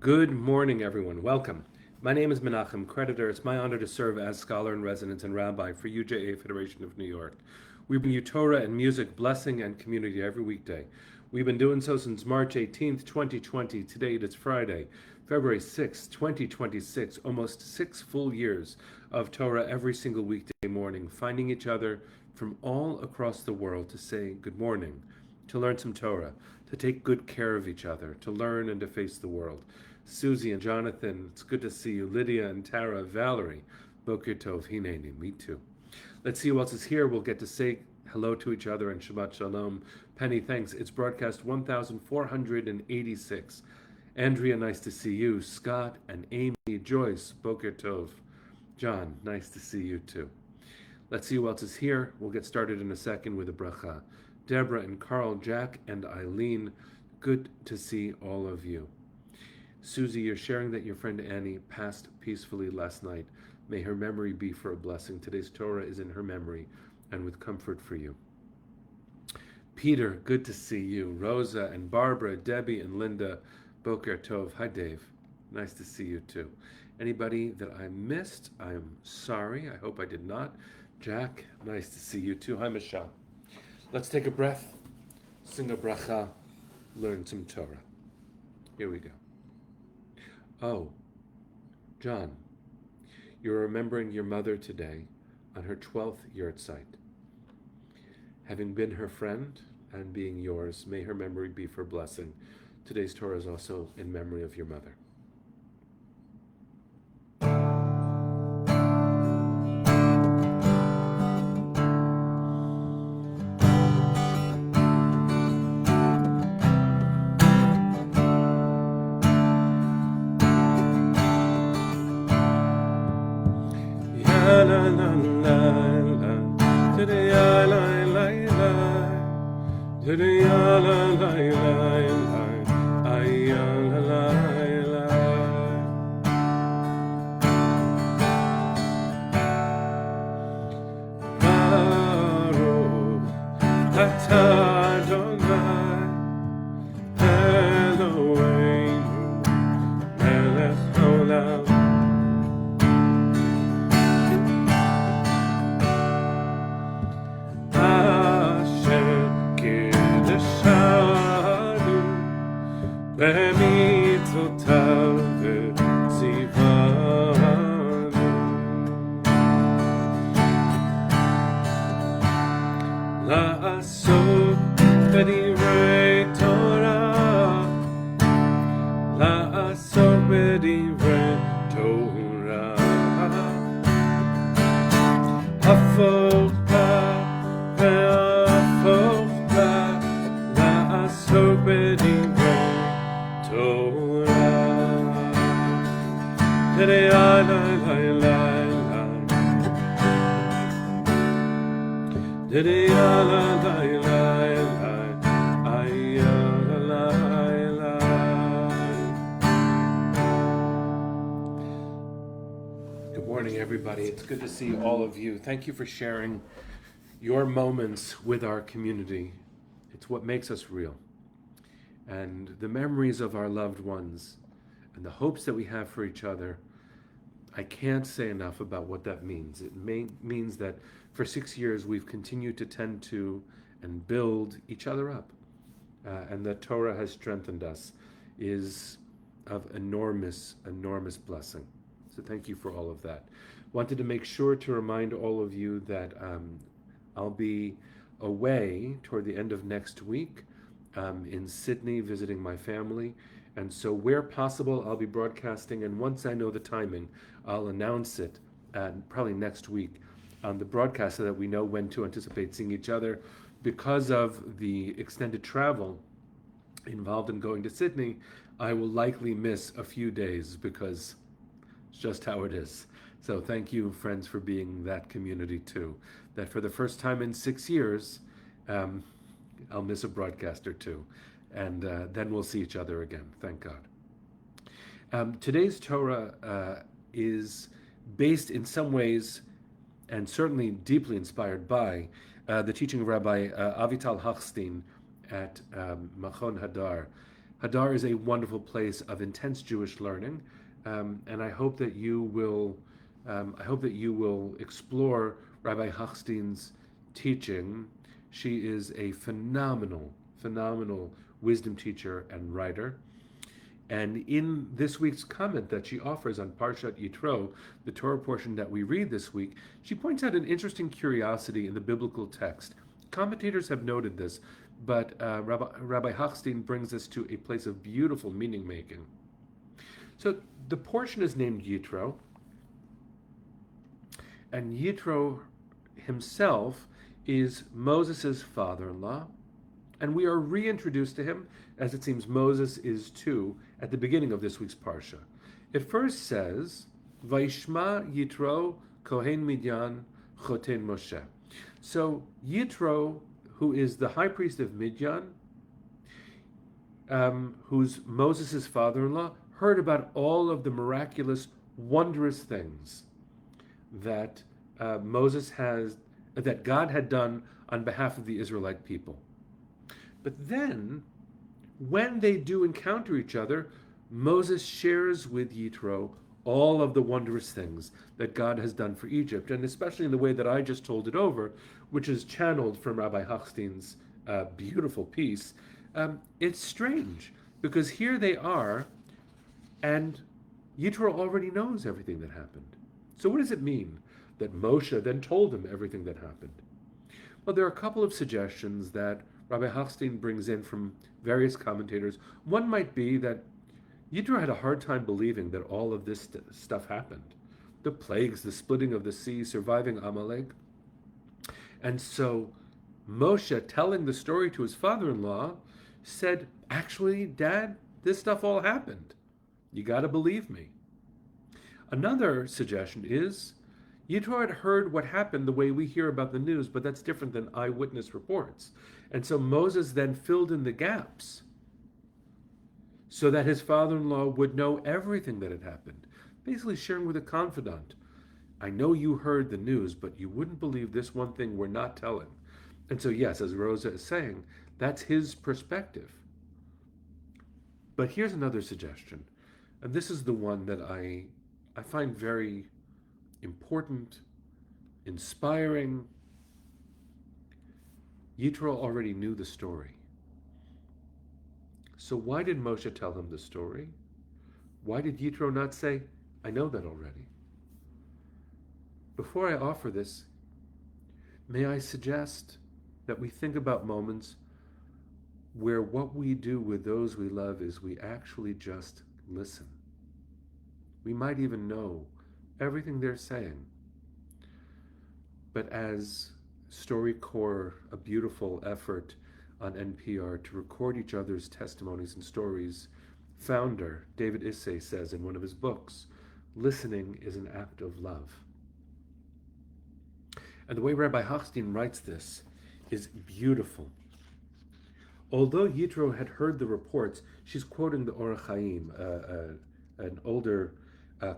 Good morning, everyone. Welcome. My name is Menachem Creditor. It's my honor to serve as scholar in residence and rabbi for UJA Federation of New York. We bring you Torah and music, blessing, and community every weekday. We've been doing so since March 18th, 2020. Today it is Friday, February 6th, 2026. Almost 6 full years of Torah every single weekday morning, finding each other from all across the world to say good morning, to learn some Torah, to take good care of each other, to learn and to face the world. Susie and Jonathan, it's good to see you. Lydia and Tara, Valerie, Boker Tov, Hineni, me too. Let's see who else is here. We'll get to say hello to each other and Shabbat Shalom. Penny, thanks. It's broadcast 1486. Andrea, nice to see you. Scott and Amy, Joyce, Boker Tov. John, nice to see you too. Let's see who else is here. We'll get started in a second with a bracha. Deborah and Carl, Jack and Eileen, good to see all of you. Susie, you're sharing that your friend Annie passed peacefully last night. May her memory be for a blessing. Today's Torah is in her memory and with comfort for you. Peter, good to see you. Rosa and Barbara, Debbie and Linda, Boker Tov. Hi, Dave. Nice to see you too. Anybody that I missed, I'm sorry. I hope I did not. Jack, nice to see you too. Hi, Michelle. Let's take a breath, sing a bracha, learn some Torah. Here we go. Oh, John, you're remembering your mother today on her 12th yahrzeit. Having been her friend and being yours, may her memory be for blessing. Today's Torah is also in memory of your mother. Good morning, everybody. It's good to see all of you. Thank you for sharing your moments with our community. It's what makes us real. And the memories of our loved ones and the hopes that we have for each other, I can't say enough about what that means. It means that for 6 years we've continued to tend to and build each other up. And that Torah has strengthened us is of enormous, enormous blessing. So thank you for all of that. Wanted to make sure to remind all of you that I'll be away toward the end of next week in Sydney visiting my family. And so where possible, I'll be broadcasting. And once I know the timing, I'll announce it probably next week on the broadcast so that we know when to anticipate seeing each other. Because of the extended travel involved in going to Sydney, I will likely miss a few days because it's just how it is. So thank you, friends, for being that community too. That for the first time in 6 years, I'll miss a broadcast or two. And then we'll see each other again, thank God. Today's Torah is based in some ways, and certainly deeply inspired by, the teaching of Rabbi Avital Hochstein at Machon Hadar. Hadar is a wonderful place of intense Jewish learning, and I hope that you will. I hope that you will explore Rabbi Hochstein's teaching. She is a phenomenal wisdom teacher and writer. And in this week's comment that she offers on Parshat Yitro, the Torah portion that we read this week, she points out an interesting curiosity in the biblical text. Commentators have noted this, but Rabbi Hochstein brings us to a place of beautiful meaning making. So the portion is named Yitro, and Yitro himself is Moses' father-in-law, and we are reintroduced to him, as it seems Moses is too, at the beginning of this week's Parsha. It first says, Vaishma Yitro Kohen Midyan Choten Moshe. So Yitro, who is the high priest of Midyan, who's Moses' father-in-law, heard about all of the miraculous, wondrous things that that God had done on behalf of the Israelite people. But then, when they do encounter each other, Moses shares with Yitro all of the wondrous things that God has done for Egypt, and especially in the way that I just told it over, which is channeled from Rabbi Hochstein's beautiful piece. It's strange, because here they are, and Yitro already knows everything that happened. So what does it mean that Moshe then told him everything that happened? Well, there are a couple of suggestions that Rabbi Hochstein brings in from various commentators. One might be that Yitro had a hard time believing that all of this stuff happened. The plagues, the splitting of the sea, surviving Amalek. And so Moshe, telling the story to his father-in-law, said, actually, Dad, this stuff all happened. You got to believe me. Another suggestion is Yitro had heard what happened the way we hear about the news, but that's different than eyewitness reports. And so Moses then filled in the gaps so that his father-in-law would know everything that had happened, basically sharing with a confidant. I know you heard the news, but you wouldn't believe this one thing we're not telling. And so, yes, as Rosa is saying, that's his perspective. But here's another suggestion, and this is the one that I find very important, inspiring. Yitro already knew the story. So why did Moshe tell him the story? Why did Yitro not say, I know that already? Before I offer this, may I suggest that we think about moments where what we do with those we love is we actually just listen. We might even know everything they're saying. But as StoryCorps, a beautiful effort on NPR to record each other's testimonies and stories, founder David Issei says in one of his books, listening is an act of love. And the way Rabbi Hochstein writes this is beautiful. Although Yitro had heard the reports, she's quoting the Or Chaim, an older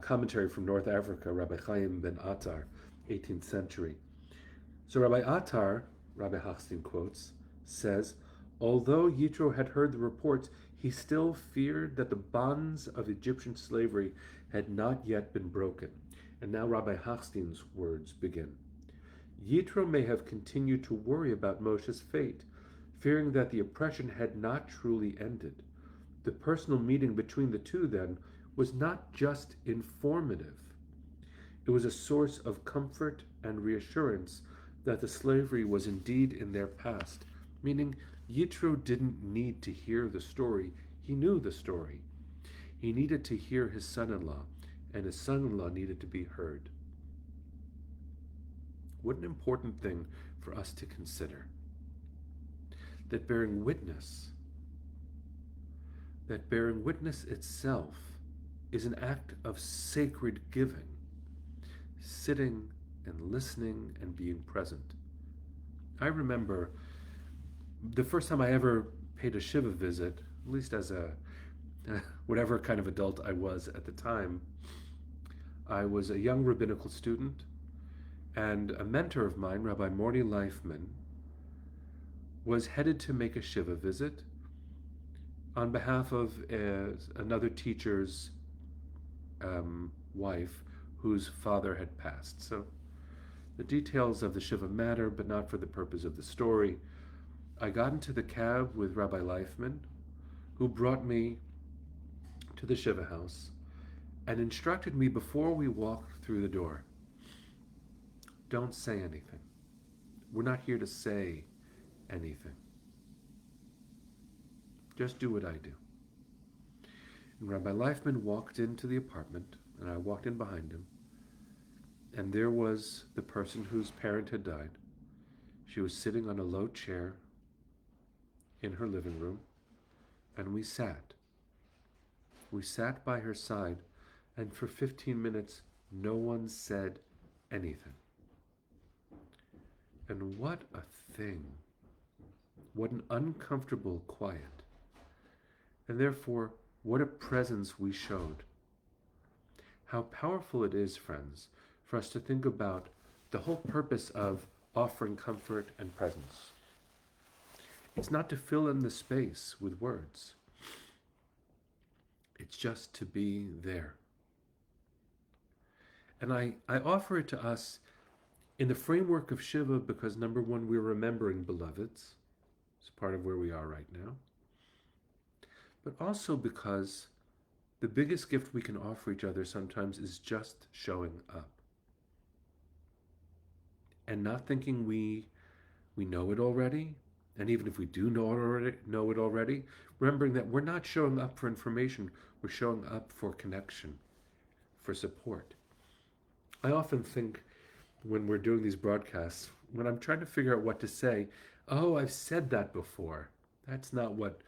commentary from North Africa, Rabbi Chaim ben Attar, 18th century. So Rabbi Attar, Rabbi Hochstein quotes, says, although Yitro had heard the reports, he still feared that the bonds of Egyptian slavery had not yet been broken. And now Rabbi Hochstein's words begin. Yitro may have continued to worry about Moshe's fate, fearing that the oppression had not truly ended. The personal meeting between the two, then, was not just informative. It was a source of comfort and reassurance that the slavery was indeed in their past, meaning Yitro didn't need to hear the story. He knew the story. He needed to hear his son-in-law, and his son-in-law needed to be heard. What an important thing for us to consider. That bearing witness itself is an act of sacred giving, sitting and listening and being present. I remember the first time I ever paid a Shiva visit, at least as a whatever kind of adult I was at the time. I was a young rabbinical student, and a mentor of mine, Rabbi Morty Leifman, was headed to make a Shiva visit, on behalf of another teacher's wife whose father had passed. So the details of the Shiva matter, but not for the purpose of the story. I got into the cab with Rabbi Leifman, who brought me to the Shiva house and instructed me before we walked through the door, don't say anything. We're not here to say anything. Just do what I do. And Rabbi Leifman walked into the apartment, and I walked in behind him, and there was the person whose parent had died. She was sitting on a low chair in her living room, and we sat. We sat by her side, and for 15 minutes, no one said anything. And what a thing. What an uncomfortable quiet. And therefore, what a presence we showed. How powerful it is, friends, for us to think about the whole purpose of offering comfort and presence. It's not to fill in the space with words. It's just to be there. And I offer it to us in the framework of Shiva because, number one, we're remembering beloveds. It's part of where we are right now. But also because the biggest gift we can offer each other sometimes is just showing up. And not thinking we know it already. And even if we do know it already, remembering that we're not showing up for information, we're showing up for connection, for support. I often think when we're doing these broadcasts, when I'm trying to figure out what to say, oh, I've said that before. That's not what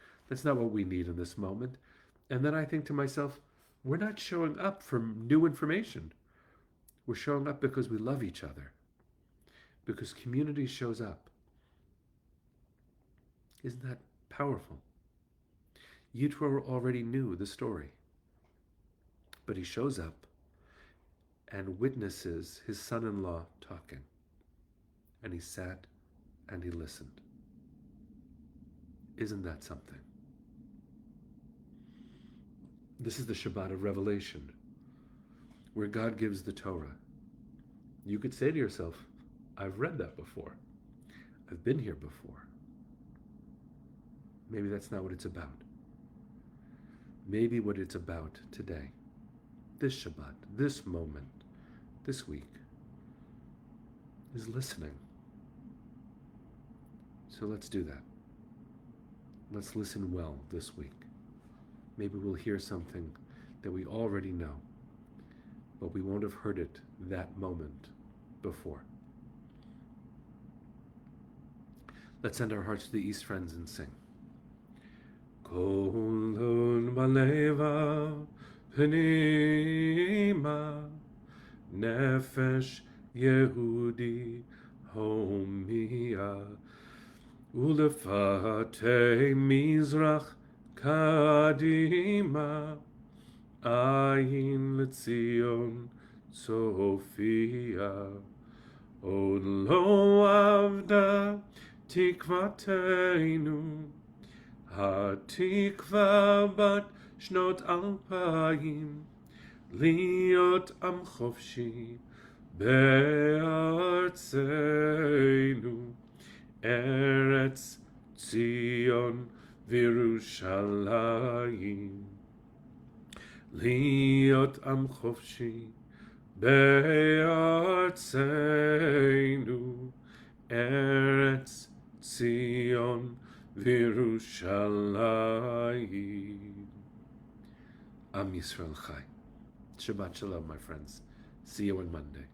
we need in this moment. And then I think to myself, we're not showing up for new information. We're showing up because we love each other. Because community shows up. Isn't that powerful? Yitro already knew the story. But he shows up and witnesses his son-in-law talking. And he sat and he listened. Isn't that something? This is the Shabbat of Revelation, where God gives the Torah. You could say to yourself, I've read that before. I've been here before. Maybe that's not what it's about. Maybe what it's about today, this Shabbat, this moment, this week, is listening. So let's do that. Let's listen well this week. Maybe we'll hear something that we already know, but we won't have heard it that moment before. Let's send our hearts to the East, friends, and sing. Kolon baleva pnima nefesh Yehudi homia ulefate mizrach kadima ayin letzion Sophia od lo avda tikvateinu התקווה בת שנות 2000 להיות עם חופשי בארצנו ארץ ציון וירושלים להיות עם חופשי בארצנו ארץ ציון Virushalayim. Am Yisrael Chai. Shabbat Shalom, my friends. See you on Monday.